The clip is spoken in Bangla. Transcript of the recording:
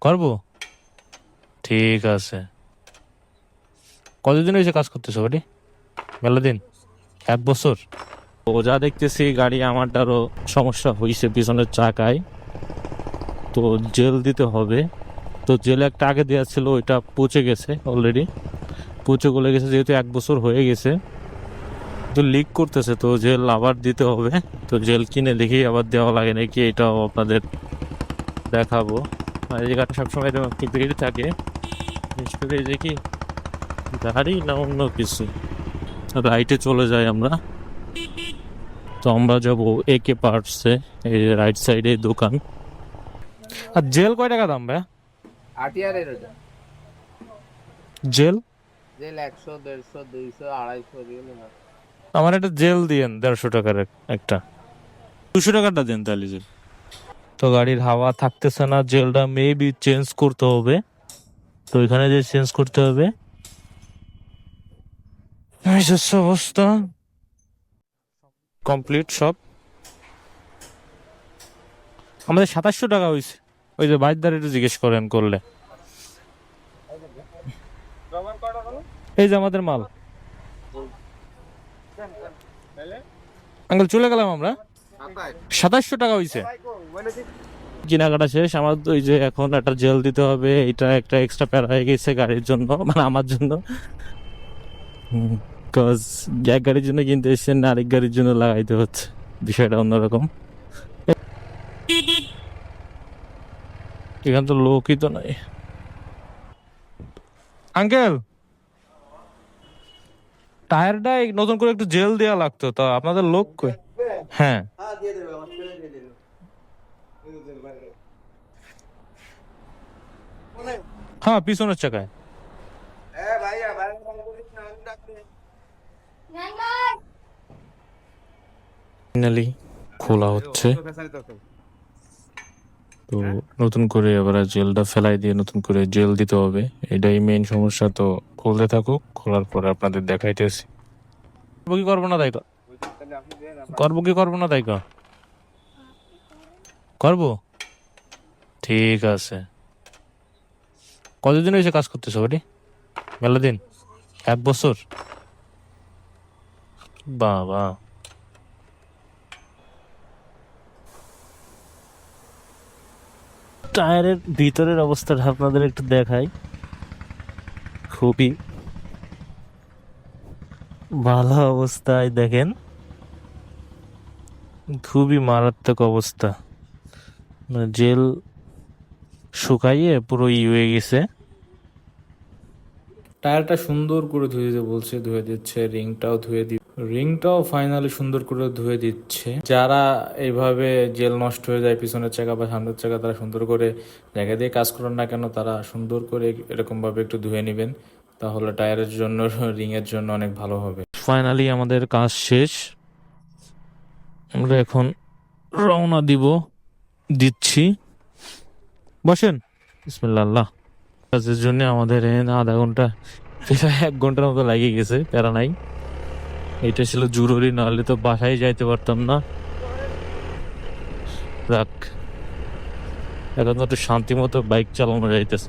করবো, ঠিক আছে। কতদিন হয়েছে কাজ করতেছো বাড়ি? মেলা দিন, 1 বছর। ও যা দেখতেছি গাড়ি আমারটারও সমস্যা হয়েছে পিছনের চাকায়, তো জেল দিতে হবে। তো জেল একটা আগে দেওয়া ছিল, ওইটা পচে গেছে অলরেডি, পচে গলে গেছে যেহেতু 1 বছর হয়ে গেছে। তো লিক করতেছে, তো জেল আবার দিতে হবে। তো জেল কিনে দেখি আবার দেওয়া লাগে নাকি, এটাও আপনাদের দেখাবো। আর এই জায়গাটা সবসময় এরকম একটু ভিড় থাকে, বিশেষ করে এই যে কি গাড়ি না অন্য কিছু। রাইটে চলে যাই আমরা। তো আমরা যাবো AK পার্টসে, এই রাইট সাইডে দোকান। আর জেল কয় টাকা দাম ভাই? আটিয়ারের ওটা জেল জেল 100, 150, 200, 250 দিয়ে না। আমার একটা জেল দিয়েন 150 টাকার একটা। 200 টাকারটা দেন তাহলে জেল। তো গাড়ির হাওয়া থাকতেছে না, জেলটা মেবি চেঞ্জ করতে হবে। তো এখানে যে চেঞ্জ করতে হবে, এই হচ্ছে অবস্থা। কমপ্লিট সব। আমাদের 2700 টাকা হয়েছে। ওই যে বাইকদার একটু জিজ্ঞেস করেন করলে। এই যে আমাদের মাল। আঙ্কেল চলে গেলাম আমরা। 2700 টাকা হয়েছে। কেনাকাটা শেষ আমার। তো ওই যে এখন একটা জেল দিতে হবে, এটা একটা এক্সট্রা প্যারা হয়ে গেছে গাড়ির জন্য, মানে আমার জন্য। কজ এক গাড়ির জন্য কিনতে এসছেন না আরেক গাড়ির জন্য লাগাইতে হচ্ছে, বিষয়টা অন্যরকম। এখানে তো লোকই তো নাই। আঙ্কেল, টায়ারটা নতুন করে একটু জেল দেওয়া লাগতো, তো আপনাদের লোক কই? হ্যাঁ, হ্যাঁ পিছনের চাকায়। ফাইনালি খোলা হচ্ছে। তো নতুন করে এবার জেলটা ফেলাই দিয়ে নতুন করে জেল দিতে হবে, এটাই মেইন সমস্যা। তো খুলতে থাকুক, খোলার পরে আপনাদের দেখাইতেছি। করবো কি করবো না তাই কর, করবো কি করবো না তাই কর, করবো, ঠিক আছে। কতদিন হয়েছে কাজ করতেছো বাড়ি? মেলা দিন, 1 বছর। বাবা, টায়ারের ভিতরের অবস্থাটা আপনাদের একটু দেখাই। খুবই ভালো অবস্থায় দেখেন, খুবই মারাত্মক অবস্থা। মানে জেল শুকাইয়ে পুরো হয়ে গেছে। টায়ারটা সুন্দর করে ধুয়ে দিতে বলছে, ধুয়ে দিচ্ছে। রিংটাও ফাইনালি সুন্দর করে ধুয়ে দিচ্ছে। যারা এইভাবে জেল নষ্ট হয়ে যায় পিছনের চাকা বা সামনের চাকা, তারা সুন্দর করে জায়গা দিয়ে কাজ করেন না কেন, তারা সুন্দর করে এরকম ভাবে একটু ধুয়ে নেবেন, তাহলে টায়ারের জন্য রিং এর জন্য অনেক ভালো হবে। ফাইনালি আমাদের কাজ শেষ, আমরা এখন রওনা দিচ্ছি। বসেন, বিসমিল্লাহ। কাজের জন্য আমাদের আধা ঘন্টা, 1 ঘন্টার মতো লাগিয়ে গেছে, প্যারা নাই। এটা ছিল জরুরি, নাহলে তো বাসায় যাইতে পারতাম না। যাক, এখন তো একটু শান্তি মতো বাইক চালানো যাইতেছে।